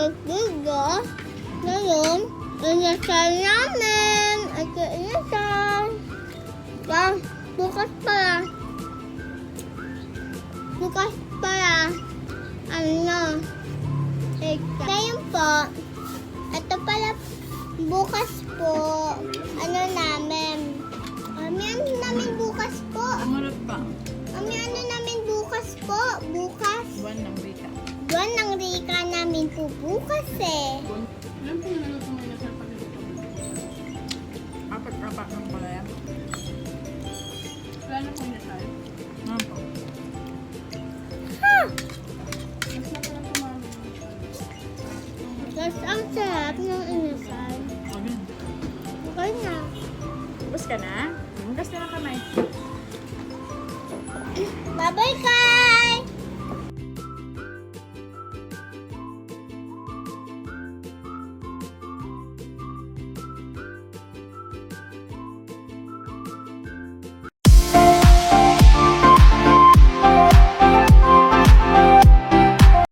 Nagdigo. Ngayon, inasal namin. At inasal. Wow, bukas pala. Bukas pala. Ano? Ngayon po, ito pala bukas po. Ano namin? Ano namin bukas po? Umarap pa. Ano namin bukas po? Bukas. Buwan ng Rika. Buwan ng Rika namin po bukas eh. Alam ko na naluto mo na sa pagluto. Apat-apat ng pala yan. Wala na ko na tayo. Ano po? Ha! Mas na pala tumama. Tapos ang sarap ng inasal. Okay. Okay na. Tapos ka na? Hugas na lang kamay. Bye-bye, guys!